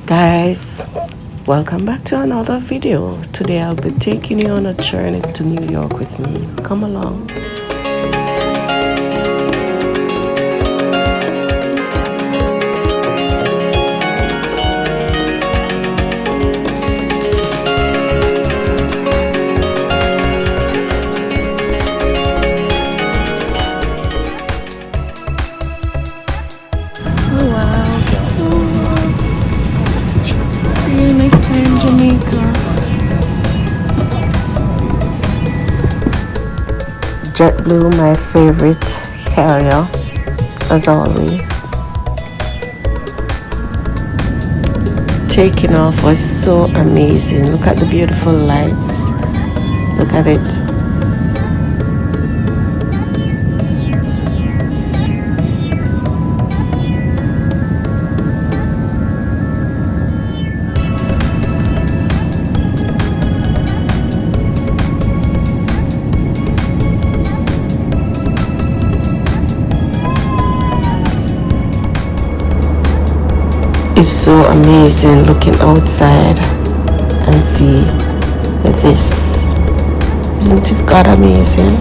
Guys, welcome back to another video. Today I'll be taking you on a journey to New York with me. Come along. Oh wow. See you next time, Jamaica. JetBlue, my favorite carrier, as always. Taking off was so amazing. Look at the beautiful lights. Look at it. It's so amazing looking outside and see this. Isn't it God amazing?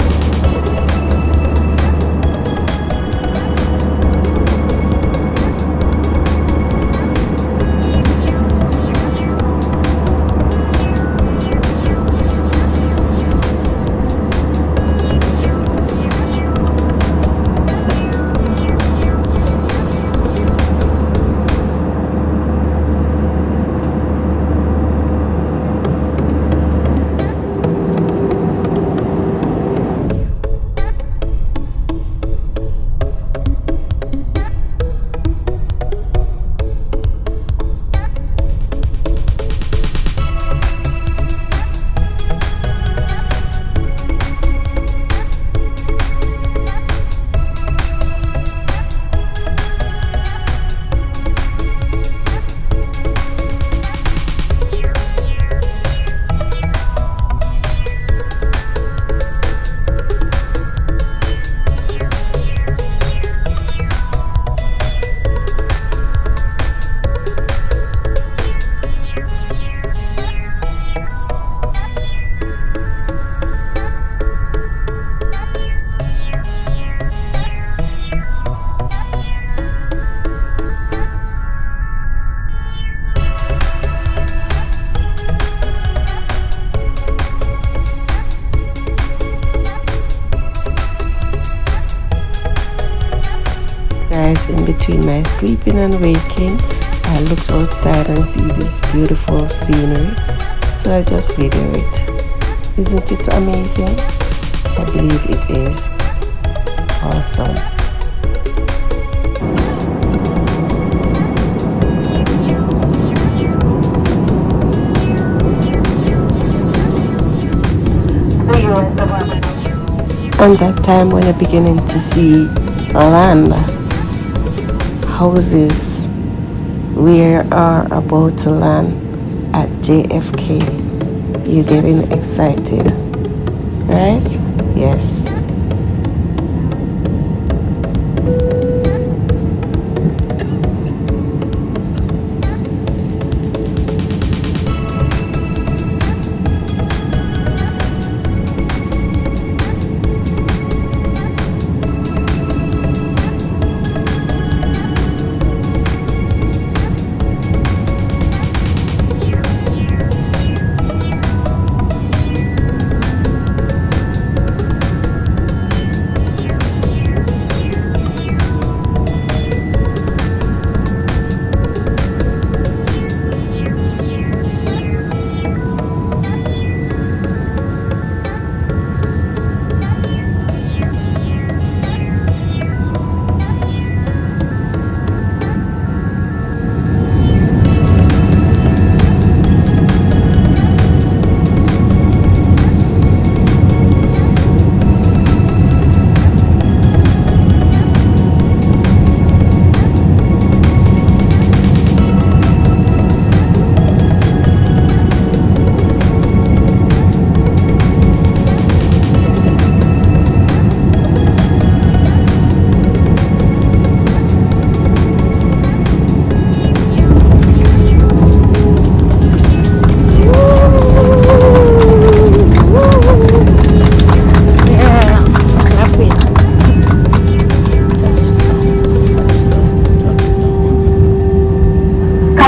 Guys, in between my sleeping and waking, I looked outside and see this beautiful scenery, so I just video it. Isn't it amazing? I believe it is awesome. And that time when I'm beginning to see land, houses, we are about to land at JFK. You're getting excited, right? Yes.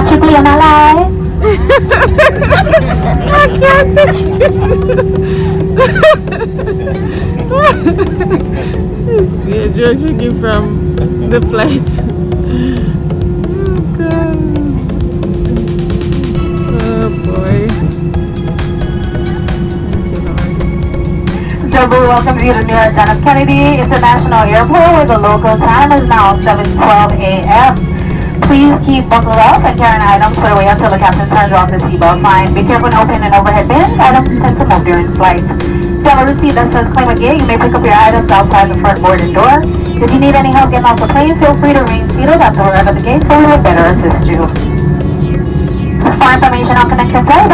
ชิเปลี่ยนอะไร I can't take it. It's weird joke she came from the flight. Oh god. Oh boy. Jobu welcomes you to Newark John F. Kennedy International Airport where the local time is now 7:12 a.m. Please keep buckled up and carry items put away until the captain turns off the seatbelt sign. Be careful when opening and overhead bins. Items tend to move during flight. If you have a receipt that says claim a gate, you may pick up your items outside the front boarding door. If you need any help getting off the plane, feel free to ring Cito at the door at the gate so we will better assist you. For information on connecting flight,